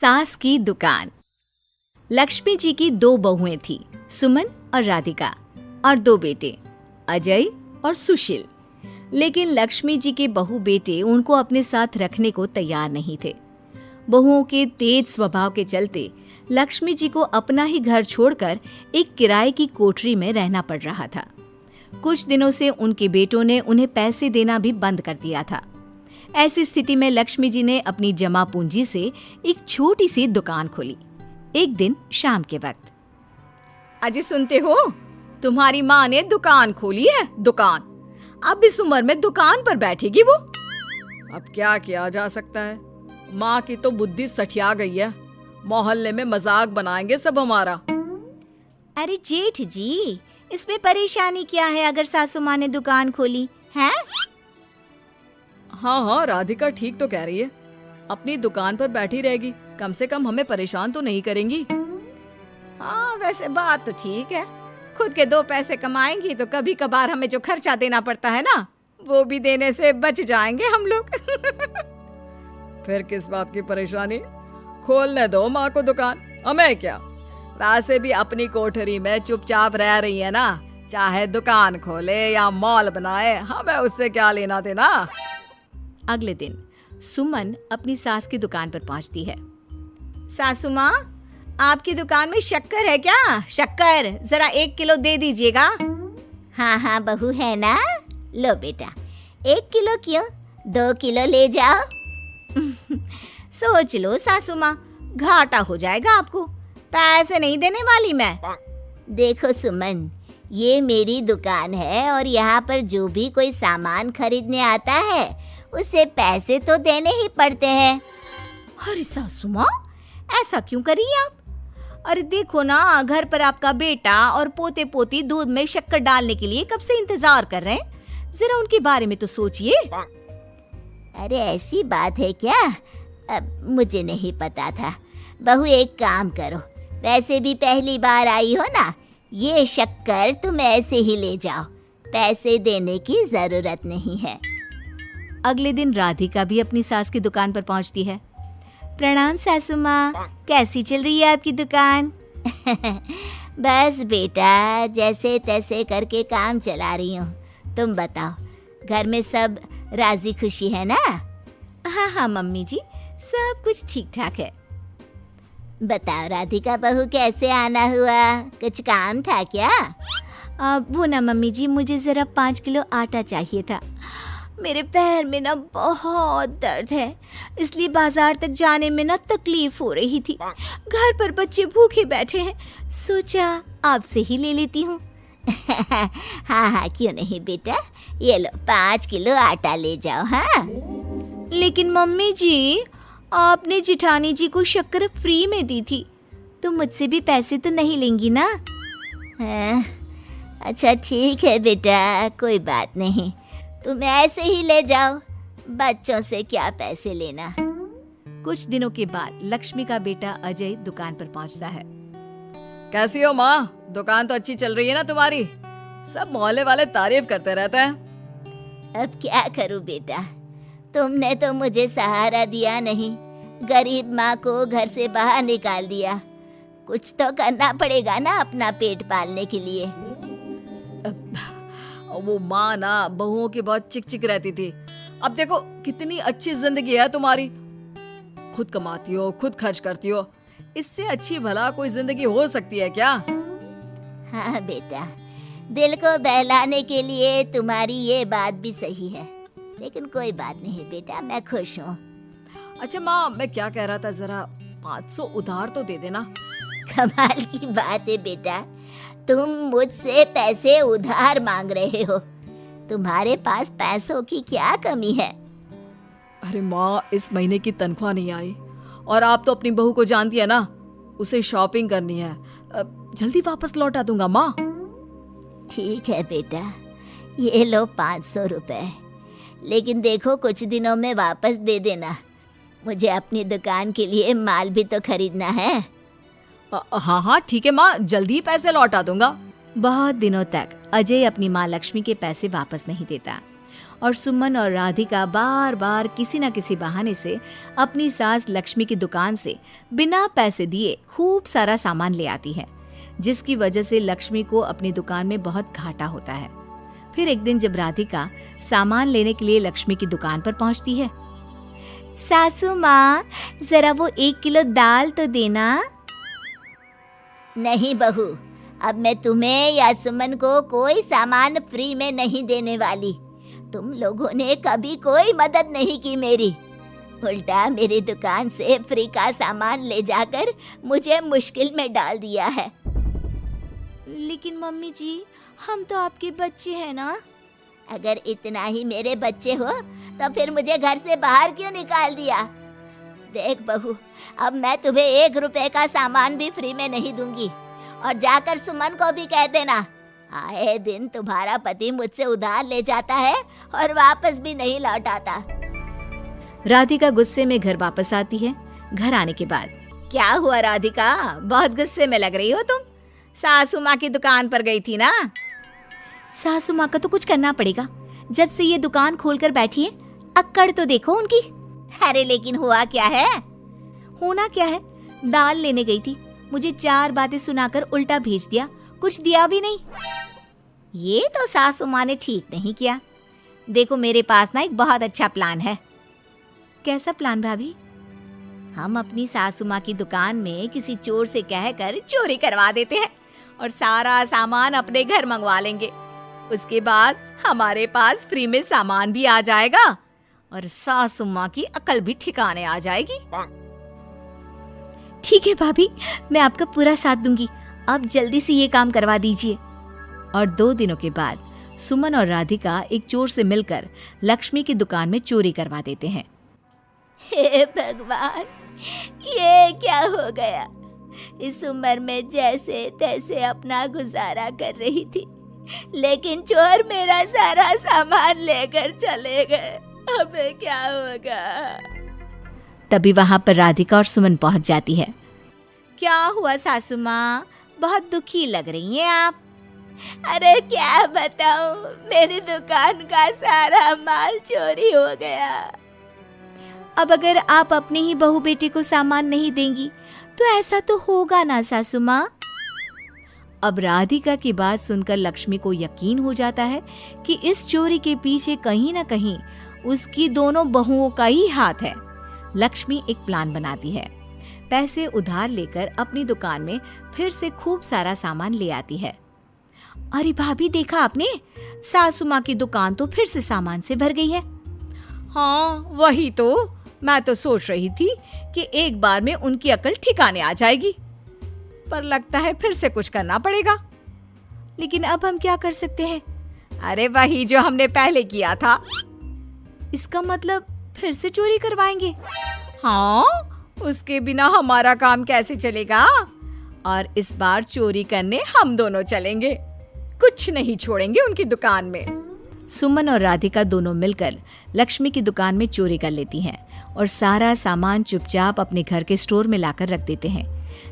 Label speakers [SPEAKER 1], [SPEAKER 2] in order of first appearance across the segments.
[SPEAKER 1] सास की दुकान। लक्ष्मी जी की दो बहुएं थी, सुमन और राधिका, और दो बेटे, अजय और सुशील। लेकिन लक्ष्मी जी के बहू बेटे उनको अपने साथ रखने को तैयार नहीं थे। बहुओं के तेज स्वभाव के चलते लक्ष्मी जी को अपना ही घर छोड़कर एक किराए की कोठरी में रहना पड़ रहा था। कुछ दिनों से उनके बेटों ने उन्हें पैसे देना भी बंद कर दिया था। ऐसी स्थिति में लक्ष्मी जी ने अपनी जमा पूंजी से एक छोटी सी दुकान खोली। एक दिन शाम के वक्त,
[SPEAKER 2] अजी सुनते हो, तुम्हारी माँ ने दुकान खोली है। दुकान अब इस उम्र में दुकान पर बैठेगी वो। अब क्या किया जा सकता है, माँ की तो बुद्धि सठिया गई है। मोहल्ले में मजाक बनाएंगे सब हमारा।
[SPEAKER 3] अरे जेठ जी, इसमें परेशानी क्या है अगर सासू माँ ने दुकान खोली है?
[SPEAKER 2] हाँ, राधिका ठीक तो कह रही है। अपनी दुकान पर बैठी रहेगी, कम से कम हमें परेशान तो नहीं करेंगी। हाँ, वैसे बात तो ठीक है। खुद के दो पैसे कमाएंगी तो कभी कभार हमें जो खर्चा देना पड़ता है ना, वो भी देने से बच जाएंगे हम लोग। फिर किस बात की परेशानी, खोलने दो माँ को दुकान, हमें क्या। वैसे भी अपनी कोठरी में चुपचाप रह रही है ना, चाहे दुकान खोले या मॉल बनाए, हमें उससे क्या लेना देना।
[SPEAKER 1] अगले दिन सुमन अपनी सास की दुकान पर पहुंचती है।
[SPEAKER 3] सासू माँ, आपकी दुकान में शक्कर है क्या? शक्कर जरा 1 किलो दे दीजिएगा। हाँ हाँ बहू, है ना। लो बेटा, 1 किलो क्यों, 2 किलो ले जाओ। सोच लो सासू माँ, घाटा हो जाएगा आपको। पैसे नहीं देने वाली मैं। देखो सुमन, ये मेरी दुकान है और यहाँ पर जो भी कोई सामान खरीदने आता है उसे पैसे तो देने ही पड़ते हैं।
[SPEAKER 1] अरे सासू माँ, ऐसा क्यों कर रही आप?
[SPEAKER 3] अरे देखो ना, घर पर आपका बेटा और पोते पोती दूध में शक्कर डालने के लिए कब से इंतजार कर रहे हैं। जरा उनके बारे में तो सोचिए। अरे ऐसी बात है क्या? अब मुझे नहीं पता था। बहू एक काम करो, वैसे भी पहली बार आई हो ना, ये शक्कर तुम ऐसे ही ले जाओ, पैसे देने की जरूरत नहीं है।
[SPEAKER 1] अगले दिन राधिका भी अपनी सास की दुकान पर पहुंचती है।
[SPEAKER 3] प्रणाम सासू माँ, कैसी चल रही है आपकी दुकान? बस बेटा, जैसे तैसे करके काम चला रही हूँ। तुम बताओ, घर में सब राजी खुशी है ना?
[SPEAKER 1] हाँ हाँ मम्मी जी, सब कुछ ठीक ठाक है।
[SPEAKER 3] बताओ राधिका बहू, कैसे आना हुआ? कुछ काम था क्या?
[SPEAKER 1] वो ना मम्मी जी, मुझे ज़रा 5 किलो आटा चाहिए था।
[SPEAKER 3] मेरे पैर में ना बहुत दर्द है, इसलिए बाजार तक जाने में ना तकलीफ हो रही थी। घर पर बच्चे भूखे बैठे हैं, सोचा आपसे ही ले लेती हूँ। हाँ हाँ, क्यों नहीं बेटा, ये लो 5 किलो आटा ले जाओ। हाँ,
[SPEAKER 1] लेकिन मम्मी जी, आपने जिठानी जी को शक्कर फ्री में दी थी, तो मुझसे भी पैसे तो नहीं लेंगी ना?
[SPEAKER 3] हाँ, अच्छा ठीक है बेटा, कोई बात नहीं, तुम ऐसे ही ले जाओ, बच्चों से क्या पैसे लेना।
[SPEAKER 1] कुछ दिनों के बाद लक्ष्मी का बेटा अजय दुकान पर पहुंचता है।
[SPEAKER 2] कैसी हो माँ, दुकान तो अच्छी चल रही है ना तुम्हारी? सब मोहल्ले वाले तारीफ करते रहते हैं।
[SPEAKER 3] अब क्या करूं बेटा, तुमने तो मुझे सहारा दिया नहीं, गरीब माँ को घर से बाहर निकाल दिया। कुछ तो करना पड़ेगा ना अपना पेट पालने के लिए।
[SPEAKER 2] वो माँ ना बहुओं की बहुत चिक चिक रहती थी। अब देखो कितनी अच्छी जिंदगी है तुम्हारी, खुद कमाती हो, खुद खर्च करती हो। इससे अच्छी भला कोई जिंदगी हो सकती है क्या?
[SPEAKER 3] हाँ बेटा, दिल को बहलाने के लिए तुम्हारी ये बात भी सही है, लेकिन कोई बात नहीं बेटा, मैं खुश हूँ।
[SPEAKER 2] अच्छा माँ, मैं क्या कह रहा था, जरा 500 उधार तो दे देना।
[SPEAKER 3] कमाल की बात है बेटा, तुम मुझसे पैसे उधार मांग रहे हो। तुम्हारे पास पैसों की क्या कमी है?
[SPEAKER 2] अरे माँ, इस महीने की तनख्वाह नहीं आई और आप तो अपनी बहू को जानती है ना, उसे शॉपिंग करनी है। जल्दी वापस लौटा दूंगा माँ।
[SPEAKER 3] ठीक है बेटा, ये लो 500 रुपए, लेकिन देखो कुछ दिनों में वापस दे देना, मुझे अपनी दुकान के लिए माल भी तो खरीदना है।
[SPEAKER 2] हाँ हाँ ठीक है माँ, जल्दी पैसे लौटा दूंगा।
[SPEAKER 1] बहुत दिनों तक अजय अपनी माँ लक्ष्मी के पैसे वापस नहीं देता और सुमन और राधिका बार बार किसी न किसी बहाने से अपनी सास लक्ष्मी की दुकान से बिना पैसे दिए खूब सारा सामान ले आती है, जिसकी वजह से लक्ष्मी को अपनी दुकान में बहुत घाटा होता है। फिर एक दिन जब राधिका सामान लेने के लिए लक्ष्मी की दुकान पर पहुंचती है,
[SPEAKER 3] सासू माँ, जरा वो 1 किलो दाल तो देना। नहीं बहू, अब मैं तुम्हें या सुमन को कोई सामान फ्री में नहीं देने वाली। तुम लोगों ने कभी कोई मदद नहीं की मेरी, उल्टा मेरी दुकान से फ्री का सामान ले जाकर मुझे मुश्किल में डाल दिया है। लेकिन मम्मी जी, हम तो आपके बच्चे हैं ना। अगर इतना ही मेरे बच्चे हो तो फिर मुझे घर से बाहर क्यों निकाल दिया? देख बहू, अब मैं तुम्हें 1 रुपए का सामान भी फ्री में नहीं दूंगी। और जाकर सुमन को भी कह देना, आए दिन तुम्हारा पति मुझसे उधार ले जाता है और वापस भी नहीं लौटाता।
[SPEAKER 1] राधिका गुस्से में घर वापस आती है। घर आने के बाद,
[SPEAKER 2] क्या हुआ राधिका, बहुत गुस्से में लग रही हो तुम? सासू माँ की दुकान पर गई थी ना?
[SPEAKER 3] सासू माँ का तो कुछ करना पड़ेगा, जब से ये दुकान खोलकर बैठी है। अक्कड़ तो देखो उनकी। अरे लेकिन हुआ क्या है? होना क्या है, दाल लेने गई थी, मुझे 4 बातें सुनाकर उल्टा भेज दिया, कुछ दिया भी नहीं। ये तो सासू माँ ने ठीक नहीं किया। देखो मेरे पास ना एक बहुत अच्छा प्लान है।
[SPEAKER 1] कैसा प्लान भाभी?
[SPEAKER 3] हम अपनी सासू माँ की दुकान में किसी चोर से कहकर चोरी करवा देते हैं
[SPEAKER 2] और सारा सामान अपने घर मंगवा लेंगे। उसके बाद हमारे पास फ्री में सामान भी आ जाएगा और सासू माँ की अकल भी ठिकाने आ जाएगी।
[SPEAKER 1] ठीक है भाभी, मैं आपका पूरा साथ दूंगी। आप जल्दी से ये काम करवा दीजिए। और 2 दिनों के बाद सुमन और राधिका एक चोर से मिलकर लक्ष्मी की दुकान में चोरी करवा देते हैं।
[SPEAKER 3] हे भगवान, ये क्या हो गया? इस उम्र में जैसे तैसे अपना गुजारा कर रही थी, लेकिन चोर मेरा सारा सामान लेकर चले गए। अब क्या होगा?
[SPEAKER 1] तभी वहां पर राधिका और सुमन पहुंच जाती है।
[SPEAKER 3] क्या हुआ सासू माँ, बहुत दुखी लग रही हैं आप। अरे क्या बताऊं, मेरी दुकान का सारा माल चोरी हो गया।
[SPEAKER 1] अब अगर आप अपने ही बहू बेटे को सामान नहीं देंगी तो ऐसा तो होगा ना सासू माँ। अब राधिका की बात सुनकर लक्ष्मी को यकीन हो जाता है कि इस चोरी के पीछे कहीं ना कहीं उसकी दोनों बहुओं का ही हाथ है। लक्ष्मी एक प्लान बनाती है। पैसे उधार लेकर अपनी दुकान में फिर से खूब सारा सामान ले आती है।
[SPEAKER 3] अरे भाभी, देखा आपने, सासू माँ की दुकान तो फिर से सामान से भर गई है।
[SPEAKER 2] हाँ वही तो, मैं तो सोच रही थी कि एक बार में उनकी अकल ठिकाने आ जाएगी, पर लगता है फिर से कुछ करना पड़ेगा।
[SPEAKER 3] लेकिन अब हम क्या कर सकते हैं?
[SPEAKER 2] अरे वही जो हमने पहले किया था।
[SPEAKER 3] इसका मतलब फिर से चोरी करवाएंगे?
[SPEAKER 2] हाँ, उसके बिना हमारा काम कैसे चलेगा? और इस बार चोरी करने हम दोनों चलेंगे, कुछ नहीं छोड़ेंगे उनकी दुकान में।
[SPEAKER 1] सुमन और राधिका दोनों मिलकर लक्ष्मी की दुकान में चोरी कर लेती हैं और सारा सामान चुपचाप अपने घर के स्टोर में लाकर रख देते हैं।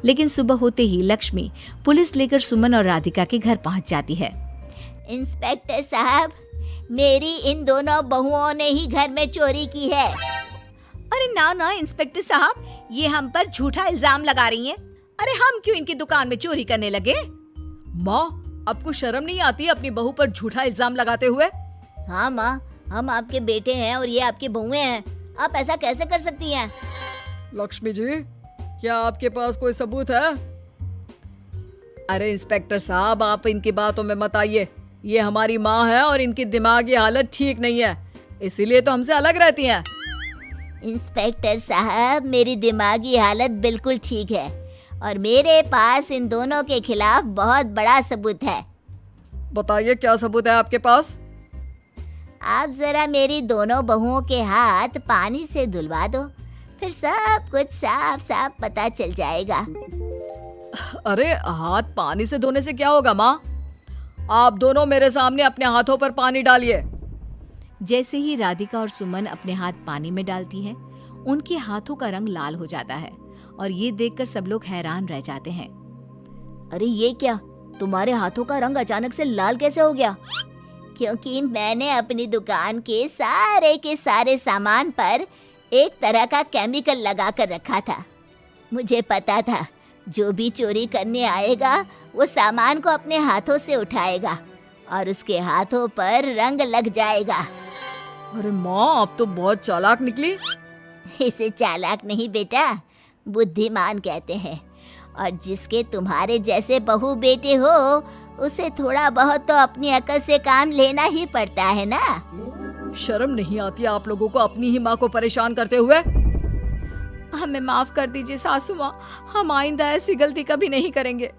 [SPEAKER 1] लेकिन सुबह होते ही लक्ष्मी पुलिस लेकर सुमन और राधिका के घर पहुंच जाती है।
[SPEAKER 3] इंस्पेक्टर साहब, मेरी इन दोनों बहुओं ने ही घर में चोरी की है।
[SPEAKER 2] अरे ना ना इंस्पेक्टर साहब, ये हम पर झूठा इल्जाम लगा रही हैं। अरे हम क्यों इनकी दुकान में चोरी करने लगे? माँ, आपको शर्म नहीं आती अपनी बहू पर झूठा इल्जाम लगाते हुए?
[SPEAKER 3] हाँ माँ, हम आपके बेटे हैं और ये आपकी बहुएं हैं, आप ऐसा कैसे कर सकती हैं?
[SPEAKER 2] लक्ष्मी जी, क्या आपके पास कोई सबूत है? अरे इंस्पेक्टर साहब, आप इनकी बातों में मत आइए। ये हमारी माँ है और इनकी दिमागी हालत ठीक नहीं है, इसीलिए तो हमसे अलग रहती हैं।
[SPEAKER 3] इंस्पेक्टर साहब, मेरी दिमागी हालत बिल्कुल ठीक है और मेरे पास इन दोनों के खिलाफ बहुत बड़ा सबूत है।
[SPEAKER 2] बताइए, क्या सबूत है आपके पास?
[SPEAKER 3] आप जरा मेरी दोनों बहुओं के हाथ पानी से धुलवा दो, फिर सब कुछ साफ साफ पता चल जाएगा।
[SPEAKER 2] अरे हाथ पानी से धोने से क्या होगा माँ? आप दोनों मेरे सामने अपने हाथों पर पानी डालिए।
[SPEAKER 1] जैसे ही राधिका और सुमन अपने हाथ पानी में डालती हैं, उनके हाथों का रंग लाल हो जाता है और ये देखकर सब लोग हैरान रह जाते हैं।
[SPEAKER 3] अरे ये क्या, तुम्हारे हाथों का रंग अचानक से लाल कैसे हो गया? क्योंकि मैंने अपनी दुकान के सारे सामान पर एक तरह का केमिकल लगा कर रखा था। मुझे पता था जो भी चोरी करने आएगा वो सामान को अपने हाथों से उठाएगा और उसके हाथों पर रंग लग जाएगा।
[SPEAKER 2] अरे माँ, आप तो बहुत चालाक निकली।
[SPEAKER 3] इसे चालाक नहीं बेटा, बुद्धिमान कहते हैं। और जिसके तुम्हारे जैसे बहू बेटे हो उसे थोड़ा बहुत तो अपनी अकल से काम लेना ही पड़ता है ना।
[SPEAKER 2] शर्म नहीं आती आप लोगों को अपनी ही माँ को परेशान करते हुए?
[SPEAKER 1] हमें माफ कर दीजिए सासू माँ, हम आइंदा ऐसी गलती कभी नहीं करेंगे।